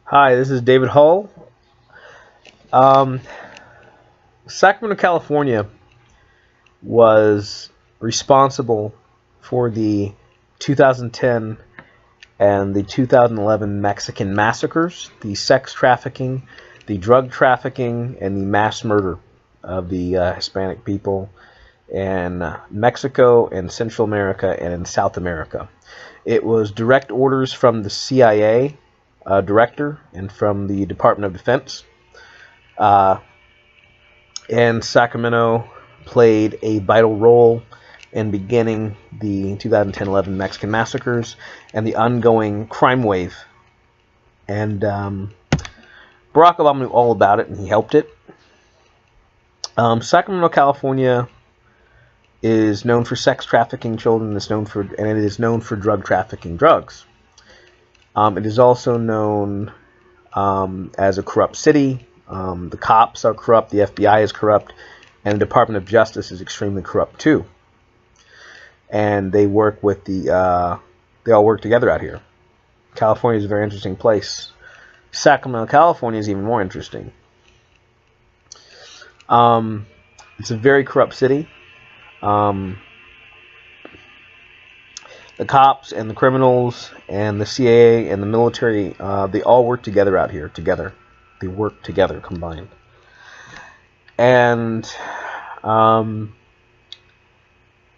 Hi, this is David Hull. Um, Sacramento, California was responsible for the 2010 and the 2011 Mexican massacres, the sex trafficking, the drug trafficking, and the mass murder of the Hispanic people in Mexico and Central America and in South America. It was direct orders from the CIA director and from the Department of Defense. And Sacramento played a vital role in beginning the 2010-11 Mexican massacres and the ongoing crime wave. And Barack Obama knew all about it, and he helped it. Sacramento, California, is known for sex trafficking children. And it is known for drug trafficking drugs. It is also known as a corrupt city. The cops are corrupt, the FBI is corrupt, and the Department of Justice is extremely corrupt too. And they work with they all work together out here. California is a very interesting place. Sacramento, California is even more interesting. It's a very corrupt city. The cops and the criminals and the CIA and the military, they all work together out here, together. They work together, combined. And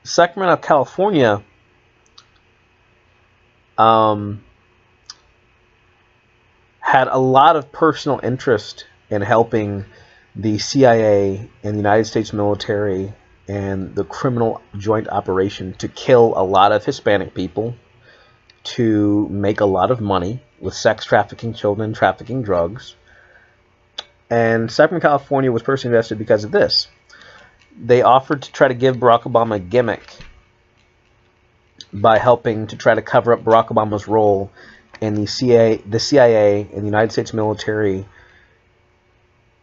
Sacramento, California, had a lot of personal interest in helping the CIA and the United States military and the criminal joint operation to kill a lot of Hispanic people, to make a lot of money with sex trafficking children, trafficking drugs. And Sacramento, California was personally invested because of this. They offered to try to give Barack Obama a gimmick by helping to try to cover up Barack Obama's role in the CIA and the United States military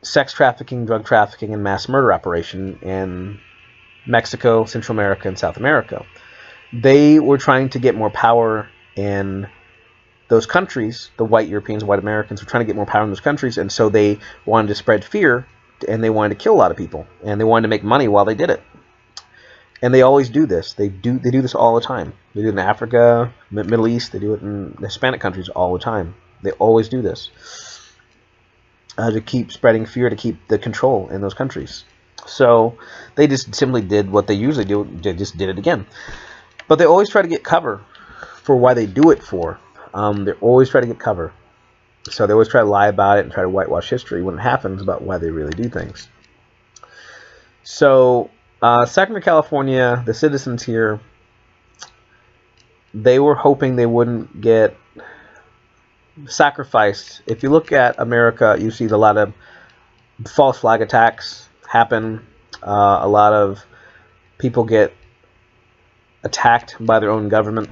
sex trafficking, drug trafficking, and mass murder operation in Mexico, Central America, and South America. They were trying to get more power in those countries. The white Europeans, white Americans were trying to get more power in those countries, and so they wanted to spread fear, and they wanted to kill a lot of people, and they wanted to make money while they did it. And they always do this. They do this all the time. They do it in Africa, Middle East. They do it in Hispanic countries all the time. They always do this to keep spreading fear, to keep the control in those countries. So they just simply did what they usually do. They just did it again. But they always try to get cover for why they do it for. They always try to get cover. So they always try to lie about it and try to whitewash history when it happens about why they really do things. So Sacramento, California, the citizens here, they were hoping they wouldn't get sacrificed. If you look at America, you see a lot of false flag attacks happen. A lot of people get attacked by their own government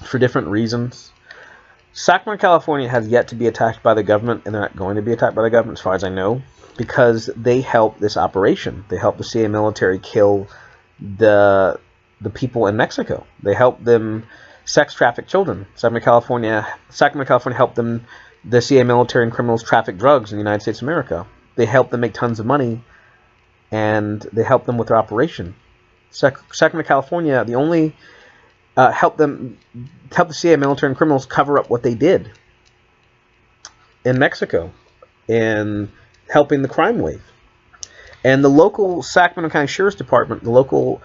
for different reasons. Sacramento, California has yet to be attacked by the government, and they're not going to be attacked by the government as far as I know, because they helped this operation. They helped the CIA military kill the people in Mexico. They helped them sex traffic children. Sacramento, California helped them, the CIA military and criminals, traffic drugs in the United States of America. They helped them make tons of money, and they helped them with their operation. Sacramento, California, the only helped the CIA military and criminals cover up what they did in Mexico and helping the crime wave. And the local Sacramento County Sheriff's Department, the local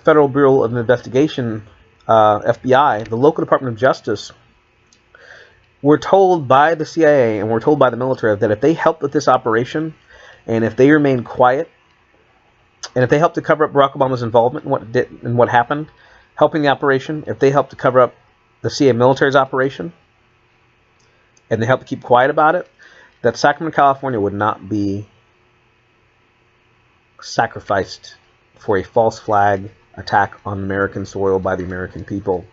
Federal Bureau of Investigation, FBI, the local Department of Justice, were told by the CIA and were told by the military that if they helped with this operation, and if they remained quiet, and if they helped to cover up Barack Obama's involvement in what happened, helping the operation, if they helped to cover up the CIA military's operation, and they helped to keep quiet about it, that Sacramento, California would not be sacrificed for a false flag attack on American soil by the American people,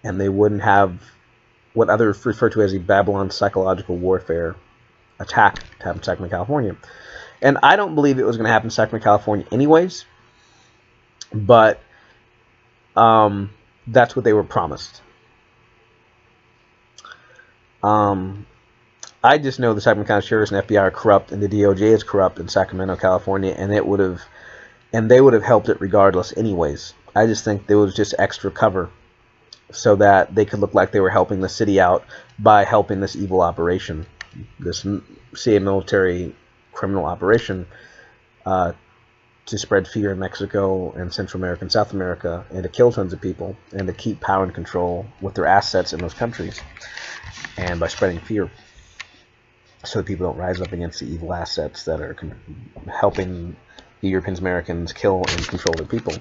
and they wouldn't have what others refer to as a Babylon psychological warfare attack to happen in Sacramento, California. And I don't believe it was going to happen in Sacramento, California anyways, but that's what they were promised. I just know the Sacramento County Sheriff's and FBI are corrupt, and the DOJ is corrupt in Sacramento, California, and they would have helped it regardless anyways. I just think there was just extra cover so that they could look like they were helping the city out by helping this evil operation, this CIA military criminal operation, to spread fear in Mexico and Central America and South America, and to kill tons of people, and to keep power and control with their assets in those countries, and by spreading fear so that people don't rise up against the evil assets that are helping the European Americans kill and control their people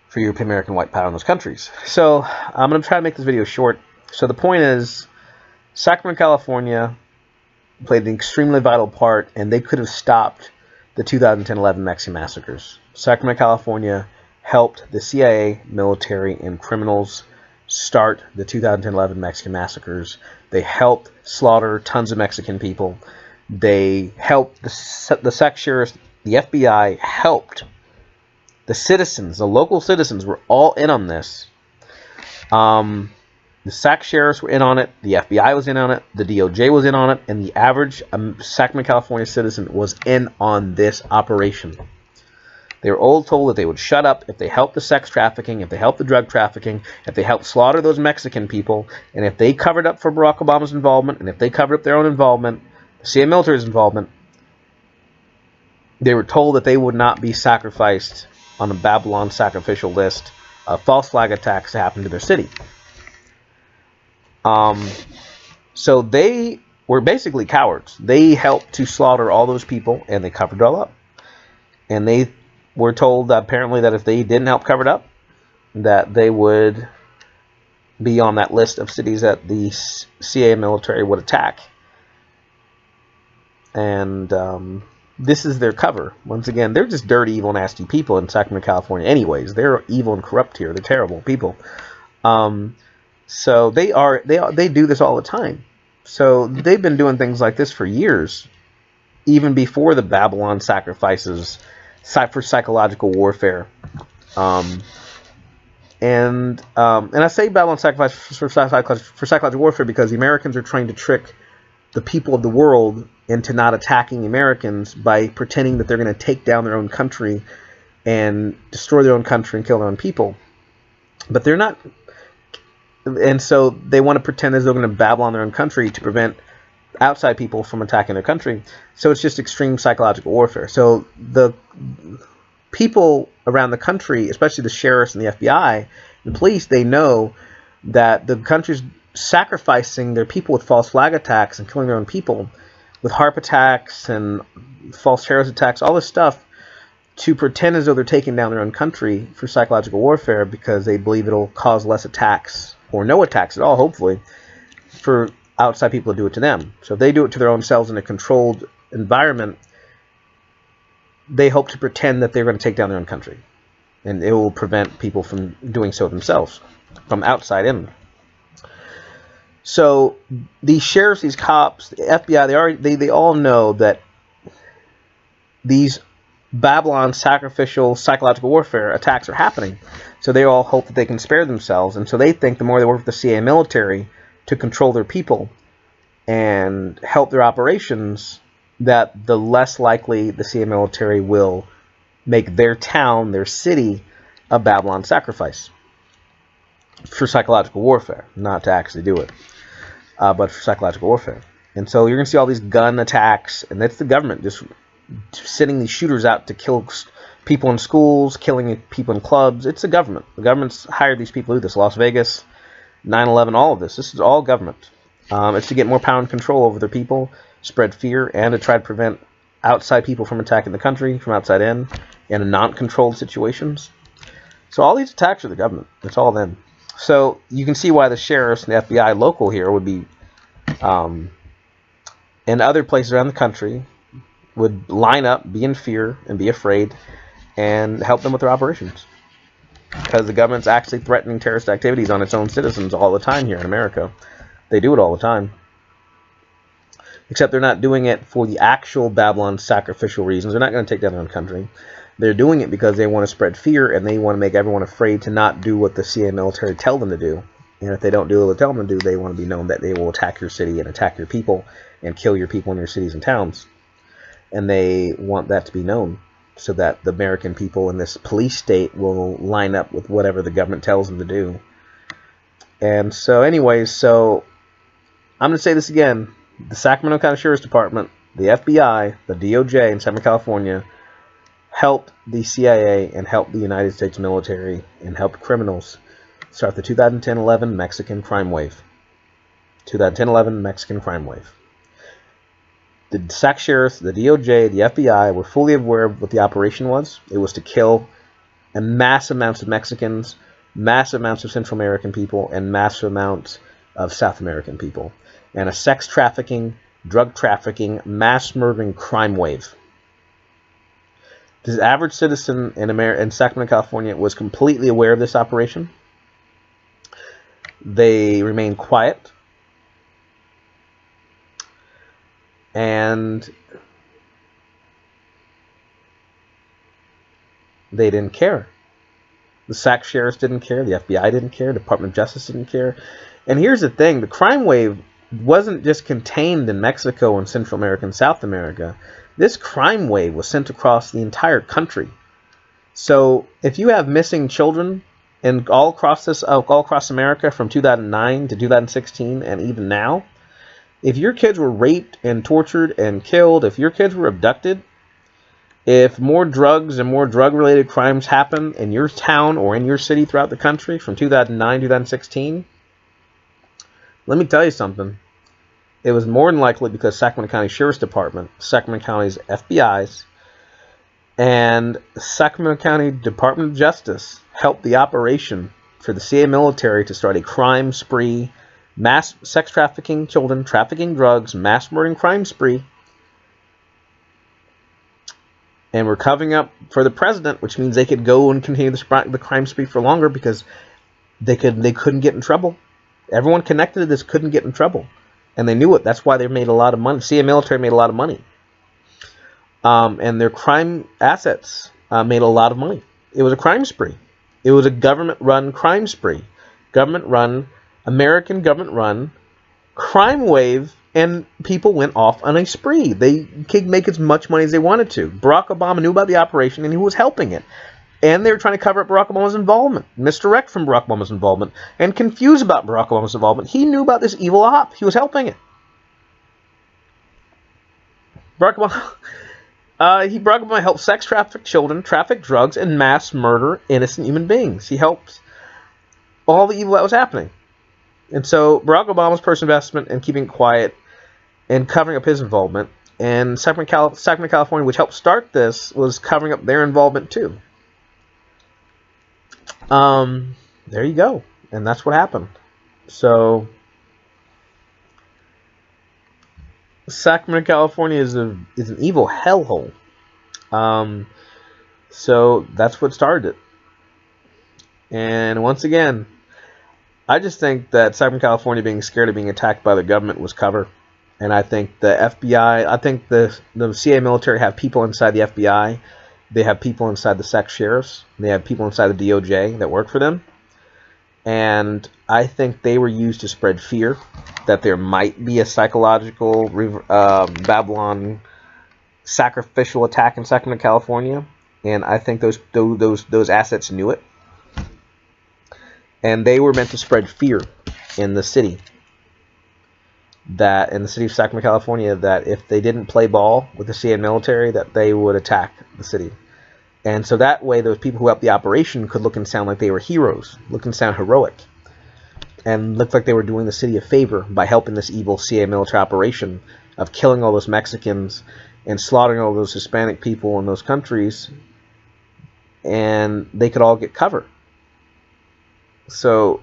for European American white power in those countries. So I'm going to try to make this video short. So the point is, Sacramento, California played an extremely vital part, and they could have stopped the 2010-11 Mexican massacres. Sacramento, California helped the CIA, military, and criminals start the 2010-11 Mexican massacres. They helped slaughter tons of Mexican people. They helped the SAC sheriffs, the FBI helped the citizens, the local citizens were all in on this. The SAC sheriffs were in on it, the FBI was in on it, the DOJ was in on it, and the average Sacramento, California citizen was in on this operation. They were all told that they would shut up if they helped the sex trafficking, if they helped the drug trafficking, if they helped slaughter those Mexican people, and if they covered up for Barack Obama's involvement, and if they covered up their own involvement, the CIA military's involvement, they were told that they would not be sacrificed on a Babylon sacrificial list of false flag attacks that happened to their city. So they were basically cowards. They helped to slaughter all those people, and they covered it all up. And they were told that apparently that if they didn't help cover it up, that they would be on that list of cities that the CIA military would attack. And this is their cover. Once again, they're just dirty, evil, nasty people in Sacramento, California anyways. They're evil and corrupt here. They're terrible people. So they do this all the time. So they've been doing things like this for years, even before the Babylon sacrifices for psychological warfare. And I say Babylon sacrifice for psychological warfare because the Americans are trying to trick the people of the world into not attacking the Americans by pretending that they're going to take down their own country and destroy their own country and kill their own people. But they're not. And so they want to pretend as though they're going to Babylon their own country to prevent outside people from attacking their country. So it's just extreme psychological warfare. So the people around the country, especially the sheriffs and the FBI and the police, they know that the country's sacrificing their people with false flag attacks and killing their own people with HARP attacks and false terrorist attacks, all this stuff, to pretend as though they're taking down their own country for psychological warfare because they believe it'll cause less attacks or no attacks at all, hopefully, for outside people to do it to them. So if they do it to their own selves in a controlled environment, they hope to pretend that they're going to take down their own country. And it will prevent people from doing so themselves, from outside in. So these sheriffs, these cops, the FBI, they all know that these Babylon sacrificial psychological warfare attacks are happening. So they all hope that they can spare themselves. And so they think the more they work with the CIA military to control their people and help their operations, that the less likely the CIA military will make their town, their city, a Babylon sacrifice for psychological warfare, not to actually do it, but for psychological warfare. And so you're going to see all these gun attacks, and that's the government just sending these shooters out to kill people in schools, killing people in clubs. It's the government. The government's hired these people to do this. Las Vegas, 9/11, all of this. This is all government. It's to get more power and control over their people, spread fear, and to try to prevent outside people from attacking the country, from outside in non-controlled situations. So all these attacks are the government. It's all them. So you can see why the sheriffs and the FBI local here would be, in other places around the country, would line up, be in fear, and be afraid, and help them with their operations. Because the government's actually threatening terrorist activities on its own citizens all the time here in America. They do it all the time. Except they're not doing it for the actual Babylon sacrificial reasons. They're not going to take down their own country. They're doing it because they want to spread fear, and they want to make everyone afraid to not do what the CIA military tell them to do. And if they don't do what they tell them to do, they want to be known that they will attack your city and attack your people and kill your people in your cities and towns. And they want that to be known so that the American people in this police state will line up with whatever the government tells them to do. And so anyways, so I'm going to say this again. The Sacramento County Sheriff's Department, the FBI, the DOJ in Southern California helped the CIA and helped the United States military and helped criminals start the 2010-11 Mexican crime wave. 2010-11 Mexican crime wave. The SAC sheriffs, the DOJ, the FBI were fully aware of what the operation was. It was to kill mass amounts of Mexicans, mass amounts of Central American people, and mass amounts of South American people. And a sex trafficking, drug trafficking, mass murdering crime wave. The average citizen in Sacramento, California was completely aware of this operation. They remained quiet. And they didn't care. The SAC sheriffs didn't care. The FBI didn't care. The Department of Justice didn't care. And here's the thing. The crime wave wasn't just contained in Mexico and Central America and South America. This crime wave was sent across the entire country. So if you have missing children and all across America from 2009 to 2016 and even now, if your kids were raped and tortured and killed, if your kids were abducted, if more drugs and more drug-related crimes happen in your town or in your city throughout the country from 2009 to 2016, let me tell you something. It was more than likely because Sacramento County Sheriff's Department, Sacramento County's FBI's, and Sacramento County Department of Justice helped the operation for the CIA military to start a crime spree, mass sex trafficking children, trafficking drugs, mass murdering crime spree. And we're covering up for the president, which means they could go and continue the crime spree for longer because they couldn't get in trouble. Everyone connected to this couldn't get in trouble. And they knew it. That's why they made a lot of money. The CIA military made a lot of money. And their crime assets made a lot of money. It was a crime spree. It was a government-run crime spree. Government-run, American government-run crime wave, and people went off on a spree. They could make as much money as they wanted to. Barack Obama knew about the operation, and he was helping it. And they were trying to cover up Barack Obama's involvement, misdirect from Barack Obama's involvement, and confuse about Barack Obama's involvement. He knew about this evil op. He was helping it. Barack Obama helped sex traffic children, traffic drugs, and mass murder innocent human beings. He helped all the evil that was happening. And so Barack Obama's personal investment in keeping quiet and covering up his involvement, and Sacramento, California, which helped start this, was covering up their involvement too. There you go. And that's what happened. So Sacramento, California is an evil hellhole. So that's what started it. And once again, I just think that Sacramento, California being scared of being attacked by the government was cover. And I think the FBI, I think the CIA military have people inside the FBI. They have people inside the SAC sheriffs. They have people inside the DOJ that work for them. And I think they were used to spread fear that there might be a psychological Babylon sacrificial attack in Sacramento, California. And I think those assets knew it. And they were meant to spread fear in the city. That in the city of Sacramento, California, that if they didn't play ball with the CIA military, that they would attack the city. And so that way, those people who helped the operation could look and sound like they were heroes, look and sound heroic, and look like they were doing the city a favor by helping this evil CIA military operation of killing all those Mexicans and slaughtering all those Hispanic people in those countries, and they could all get cover. So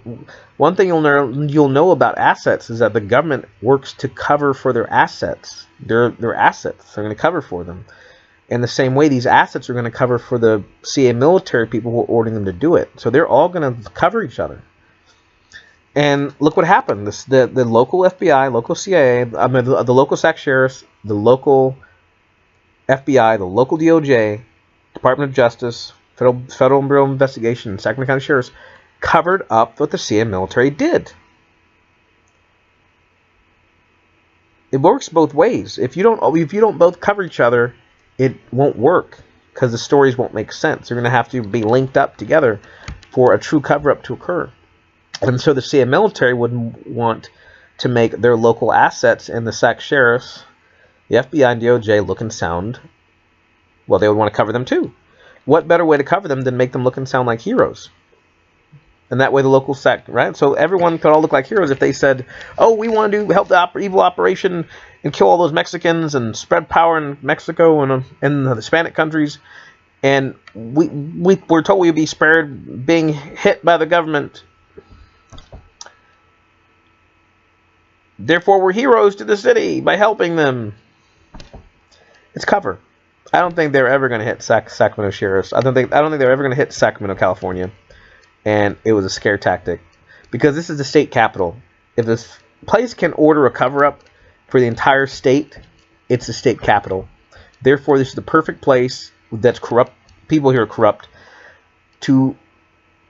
one thing you'll know about assets is that the government works to cover for their assets. Their assets. They're going to cover for them. In the same way, these assets are going to cover for the CIA military people who are ordering them to do it. So they're all going to cover each other. And look what happened. The local FBI, local CIA, the local SAC sheriffs, the local FBI, the local DOJ, Department of Justice, Federal Bureau of Investigation, and Sacramento County Sheriffs covered up what the CIA military did. It works both ways. If you don't both cover each other, it won't work because the stories won't make sense. They're going to have to be linked up together for a true cover-up to occur. And so the CIA military would want to make their local assets and the SAC sheriffs, the FBI and DOJ, look and sound, well, they would want to cover them too. What better way to cover them than make them look and sound like heroes? And that way the local SAC, right? So everyone could all look like heroes if they said, oh, we want to help the evil operation and kill all those Mexicans and spread power in Mexico and in the Hispanic countries. And we're told we'd be spared being hit by the government. Therefore, we're heroes to the city by helping them. It's cover. I don't think they're ever going to hit Sacramento sheriffs. I don't think they're ever going to hit Sacramento, California. And it was a scare tactic because this is the state capital. If this place can order a cover-up for the entire state, it's the state capital. Therefore, this is the perfect place that's corrupt. People here are corrupt to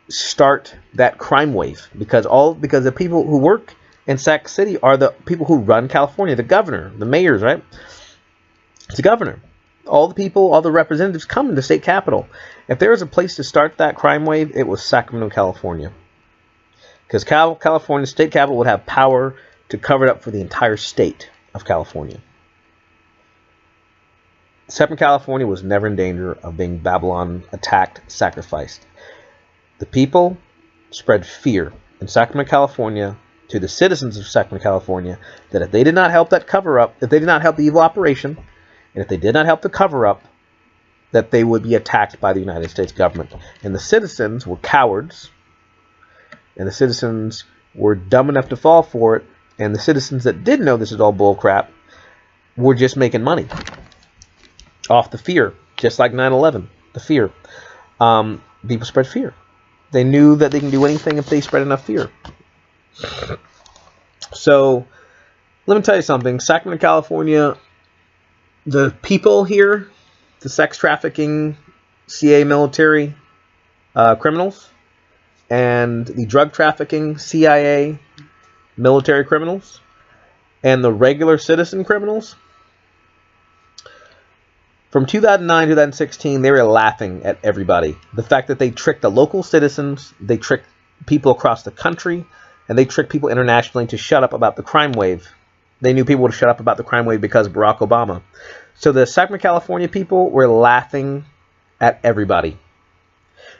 start that crime wave because the people who work in Sac City are the people who run California, the governor, the mayors, right? It's the governor. All the people, all the representatives come to the state capital. If there was a place to start that crime wave, it was Sacramento, California. Because California, state capital, would have power to cover it up for the entire state of California. Sacramento, California was never in danger of being Babylon attacked, sacrificed. The people spread fear in Sacramento, California to the citizens of Sacramento, California that if they did not help that cover up, if they did not help the evil operation, and if they did not help the cover-up, that they would be attacked by the United States government. And the citizens were cowards, and the citizens were dumb enough to fall for it, and the citizens that did know this is all bullcrap were just making money off the fear, just like 9/11, the fear. People spread fear. They knew that they can do anything if they spread enough fear. So, let me tell you something. Sacramento, California, the people here, the sex trafficking, CIA military criminals, and the drug trafficking, CIA military criminals, and the regular citizen criminals, from 2009 to 2016, they were laughing at everybody. The fact that they tricked the local citizens, they tricked people across the country, and they tricked people internationally to shut up about the crime wave. They knew people would shut up about the crime wave because of Barack Obama. So the Sacramento, California people were laughing at everybody.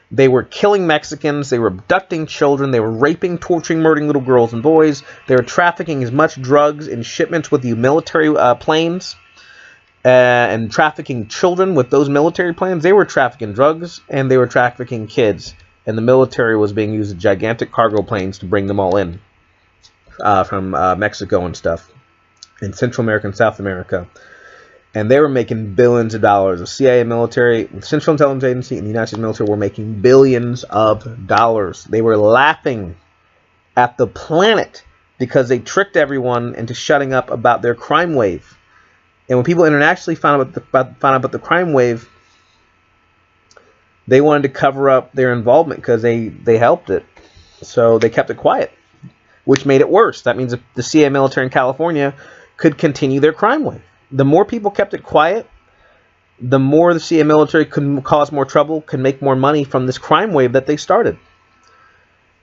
They were killing Mexicans. They were abducting children. They were raping, torturing, murdering little girls and boys. They were trafficking as much drugs in shipments with the military planes and trafficking children with those military planes. They were trafficking drugs and they were trafficking kids. And the military was being used as gigantic cargo planes to bring them all in from Mexico and stuff. In Central America and South America. And they were making billions of dollars. The CIA military, the Central Intelligence Agency, and the United States military were making billions of dollars. They were laughing at the planet because they tricked everyone into shutting up about their crime wave. And when people internationally found out about the crime wave, they wanted to cover up their involvement because they helped it. So they kept it quiet, which made it worse. That means the CIA military in California could continue their crime wave. The more people kept it quiet, the more the CIA military could cause more trouble, could make more money from this crime wave that they started.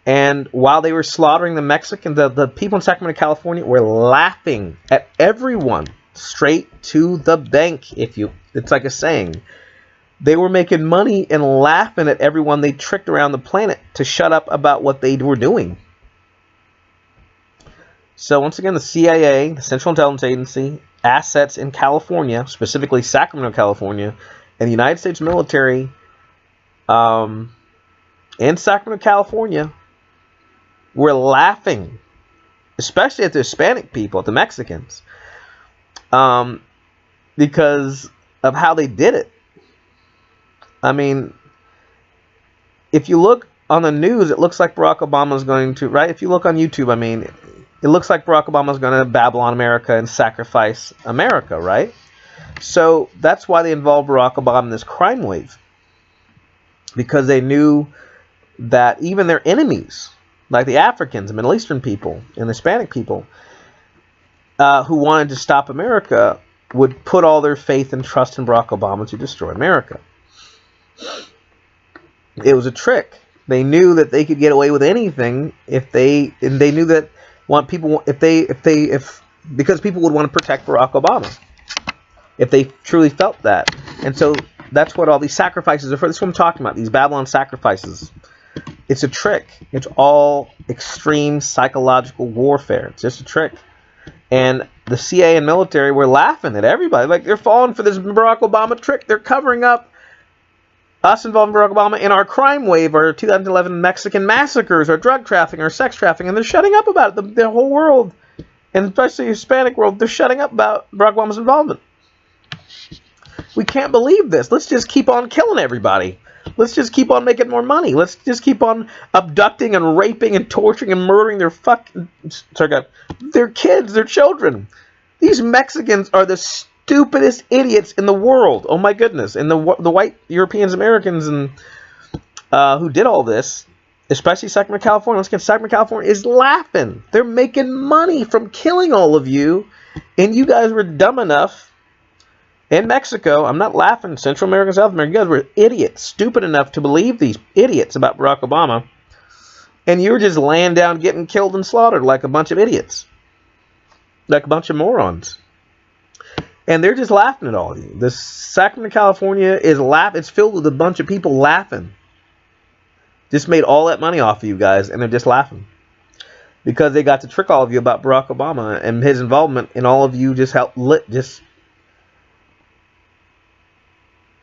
And while they were slaughtering the Mexicans, the people in Sacramento, California were laughing at everyone straight to the bank. It's like a saying. They were making money and laughing at everyone they tricked around the planet to shut up about what they were doing. So once again, the CIA, the Central Intelligence Agency, assets in California, specifically Sacramento, California, and the United States military in Sacramento, California, were laughing, especially at the Hispanic people, at the Mexicans, because of how they did it. I mean, if you look on the news, it looks like Barack Obama is going to, right? If you look on YouTube, I mean, it looks like Barack Obama is going to Babylon America and sacrifice America, right? So that's why they involved Barack Obama in this crime wave. Because they knew that even their enemies, like the Africans, the Middle Eastern people, and the Hispanic people, who wanted to stop America, would put all their faith and trust in Barack Obama to destroy America. It was a trick. They knew that they could get away with anything and they knew that because people would want to protect Barack Obama if they truly felt that. And so that's what all these sacrifices are for. This is what I'm talking about, these Babylon sacrifices. It's a trick. It's all extreme psychological warfare. It's just a trick. And the CIA and military were laughing at everybody. Like, they're falling for this Barack Obama trick. They're covering up us involving Barack Obama in our crime wave, our 2011 Mexican massacres, our drug trafficking, our sex trafficking. And they're shutting up about it. The whole world, and especially the Hispanic world, they're shutting up about Barack Obama's involvement. We can't believe this. Let's just keep on killing everybody. Let's just keep on making more money. Let's just keep on abducting and raping and torturing and murdering their kids, their children. These Mexicans are the stupidest idiots in the world. Oh my goodness. And the white Europeans, Americans, and who did all this, especially Sacramento, California. Once again, Sacramento, California is laughing. They're making money from killing all of you, and you guys were dumb enough. In Mexico, I'm not laughing, Central America, South America, you guys were idiots, stupid enough to believe these idiots about Barack Obama, and you were just laying down, getting killed and slaughtered like a bunch of idiots, like a bunch of morons. And they're just laughing at all of you. The Sacramento, California is it's filled with a bunch of people laughing. Just made all that money off of you guys, and they're just laughing. Because they got to trick all of you about Barack Obama and his involvement, and all of you just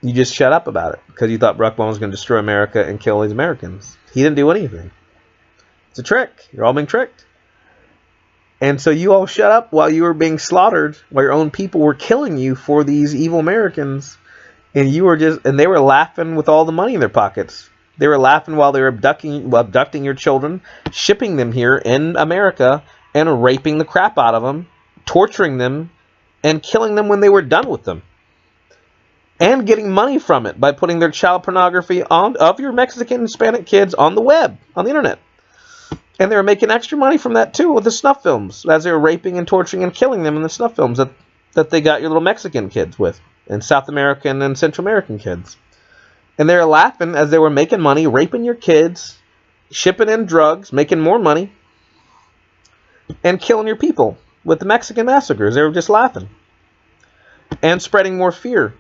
you just shut up about it because you thought Barack Obama was going to destroy America and kill these Americans. He didn't do anything. It's a trick. You're all being tricked. And so you all shut up while you were being slaughtered, while your own people were killing you for these evil Americans. And they were laughing with all the money in their pockets. They were laughing while they were abducting your children, shipping them here in America, and raping the crap out of them, torturing them, and killing them when they were done with them. And getting money from it by putting their child pornography of your Mexican and Hispanic kids on the web, on the internet. And they were making extra money from that too with the snuff films, as they were raping and torturing and killing them in the snuff films that they got your little Mexican kids with, and South American and Central American kids. And they were laughing as they were making money, raping your kids, shipping in drugs, making more money, and killing your people with the Mexican massacres. They were just laughing. And spreading more fear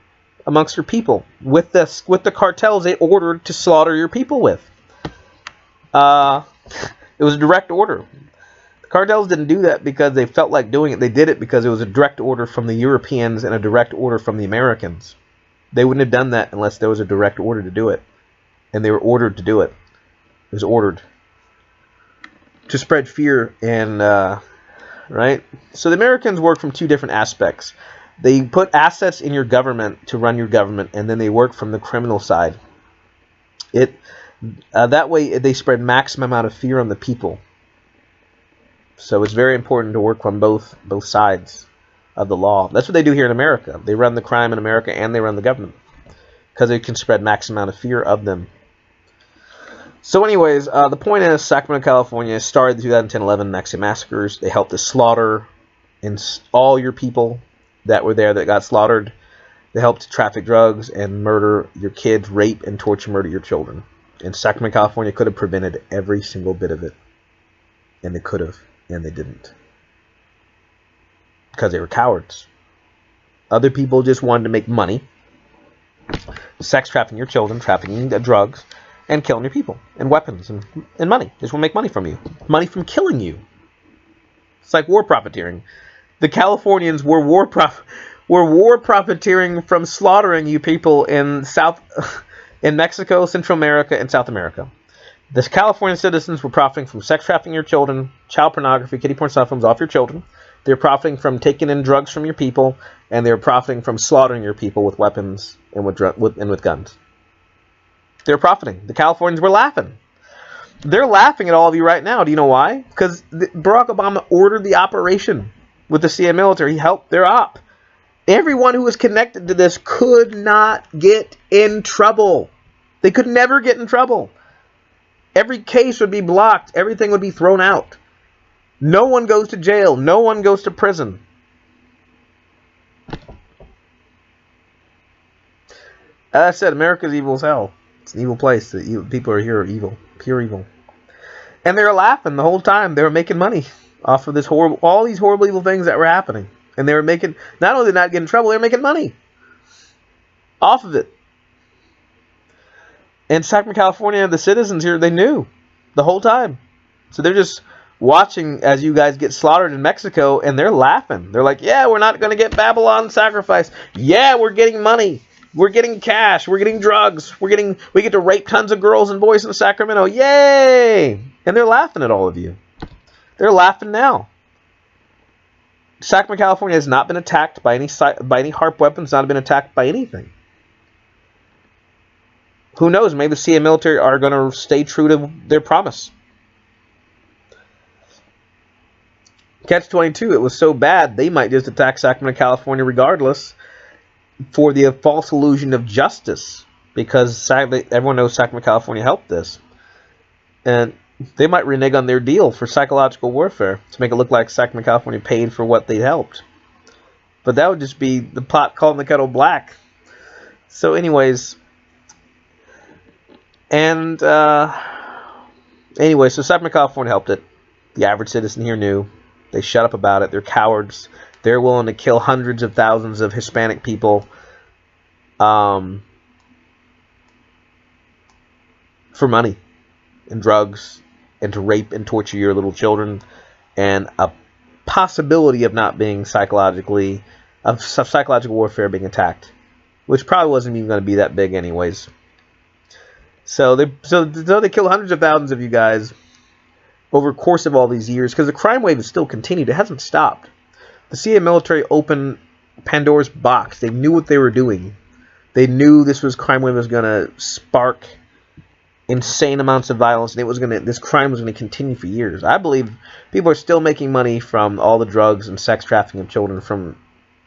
amongst your people with the cartels they ordered to slaughter your people with. It was a direct order. The cartels didn't do that because they felt like doing it. They did it because it was a direct order from the Europeans and a direct order from the Americans. They wouldn't have done that unless there was a direct order to do it. And they were ordered to do it. It was ordered to spread fear and, right? So the Americans work from two different aspects. They put assets in your government to run your government, and then they work from the criminal side. That way they spread maximum amount of fear on the people. So it's very important to work from both sides of the law. That's what they do here in America. They run the crime in America and they run the government because they can spread maximum amount of fear of them. So anyways, the point is Sacramento, California started the 2010-11 Mexican massacres. They helped to slaughter all your people that were there that got slaughtered. They helped to traffic drugs and murder your kids, rape and torture, murder your children. And Sacramento, California could have prevented every single bit of it. And they could have, and they didn't. Because they were cowards. Other people just wanted to make money. Sex trafficking your children, trafficking the drugs, and killing your people. And weapons and money. They just want to make money from you. Money from killing you. It's like war profiteering. The Californians were war profiteering from slaughtering you people in Mexico, Central America, and South America. The California citizens were profiting from sex trafficking your children, child pornography, kiddie porn cell phones off your children. They're profiting from taking in drugs from your people, and they're profiting from slaughtering your people with weapons and with guns. They're profiting. The Californians were laughing. They're laughing at all of you right now. Do you know why? Because Barack Obama ordered the operation with the CIA military. He helped their op. Everyone who was connected to this could not get in trouble. They could never get in trouble. Every case would be blocked. Everything would be thrown out. No one goes to jail. No one goes to prison. As I said, America's evil as hell. It's an evil place. The people are here are evil. Pure evil. And they were laughing the whole time. They were making money off of this horrible, all these horrible evil things that were happening. And they were making, not only did they not get in trouble, they were making money off of it. And Sacramento, California, the citizens here, they knew the whole time. So they're just watching as you guys get slaughtered in Mexico, and they're laughing. They're like, yeah, we're not going to get Babylon sacrificed. Yeah, we're getting money. We're getting cash. We're getting drugs. We get to rape tons of girls and boys in Sacramento. Yay! And they're laughing at all of you. They're laughing now. Sacramento, California has not been attacked by any HARP weapons, not been attacked by anything. Who knows? Maybe the CIA military are going to stay true to their promise. Catch-22, it was so bad, they might just attack Sacramento, California regardless for the false illusion of justice. Because sadly, everyone knows Sacramento, California helped this. And they might renege on their deal for psychological warfare to make it look like Sacramento, California paid for what they helped. But that would just be the pot calling the kettle black. So anyways... And, anyway, so Sacramento, California helped it. The average citizen here knew. They shut up about it. They're cowards. They're willing to kill hundreds of thousands of Hispanic people for money and drugs and to rape and torture your little children and a possibility of not being psychological warfare being attacked, which probably wasn't even going to be that big anyways. So they killed hundreds of thousands of you guys over the course of all these years because the crime wave has still continued. It hasn't stopped. The CIA military opened Pandora's box. They knew what they were doing. They knew crime wave was going to spark insane amounts of violence, and this crime was going to continue for years. I believe people are still making money from all the drugs and sex trafficking of children from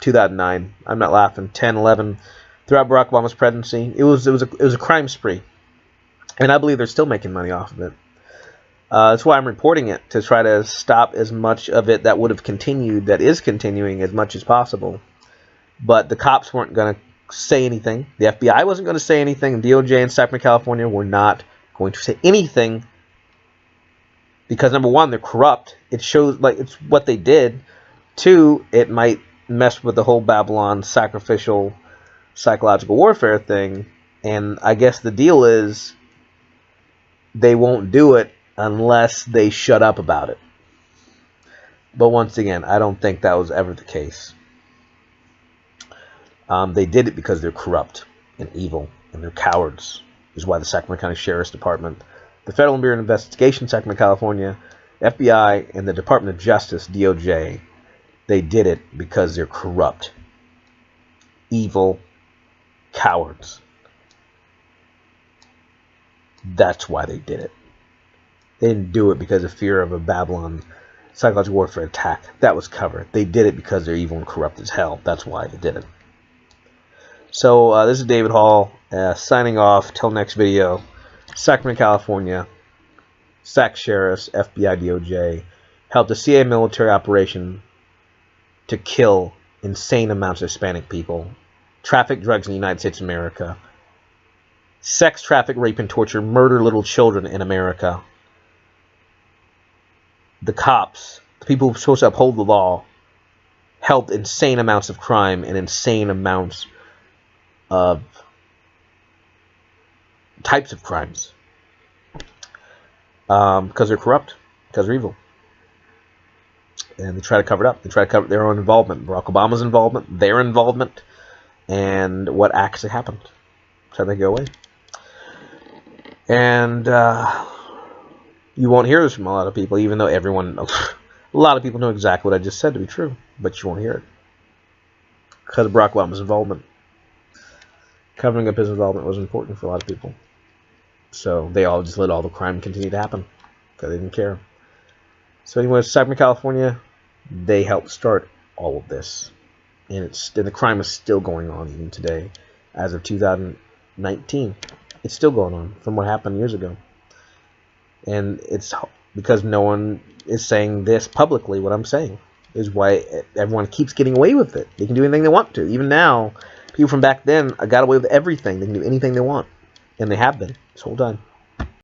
2009. I'm not laughing. 10, 11, throughout Barack Obama's presidency, it was a crime spree. And I believe they're still making money off of it. That's why I'm reporting it, to try to stop as much of it that would have continued, that is continuing, as much as possible. But the cops weren't going to say anything. The FBI wasn't going to say anything. And DOJ in Sacramento, California were not going to say anything. Because, number one, they're corrupt. It shows, like, it's what they did. Two, it might mess with the whole Babylon sacrificial psychological warfare thing. And I guess the deal is... they won't do it unless they shut up about it. But once again, I don't think that was ever the case. They did it because they're corrupt and evil and they're cowards. Is why the Sacramento County Sheriff's Department, the Federal Bureau of Investigation, Sacramento, California, FBI, and the Department of Justice, DOJ, they did it because they're corrupt, evil, cowards. That's why they did it. They didn't do it because of fear of a Babylon psychological warfare attack. That was covered. They did it because they're evil and corrupt as hell. That's why they did it. So this is David Hall signing off. Till next video. Sacramento, California. SAC sheriffs, FBI, DOJ helped the CIA military operation to kill insane amounts of Hispanic people, traffic drugs in the United States of America, sex traffic, rape, and torture, murder little children in America. The cops, the people who are supposed to uphold the law, helped insane amounts of crime and insane amounts of types of crimes. Because they're corrupt, because they're evil. And they try to cover it up. They try to cover their own involvement. Barack Obama's involvement, their involvement, and what actually happened. Try to make it go away. And you won't hear this from a lot of people, even though everyone knows. A lot of people know exactly what I just said to be true, but you won't hear it. Because of Barack Obama's involvement. Covering up his involvement was important for a lot of people. So they all just let all the crime continue to happen. Because they didn't care. So anyway, Sacramento, California, they helped start all of this. And the crime is still going on even today. As of 2019. It's still going on from what happened years ago. And it's because no one is saying this publicly. What I'm saying is why everyone keeps getting away with it. They can do anything they want to. Even now, people from back then got away with everything. They can do anything they want. And they have been this whole time.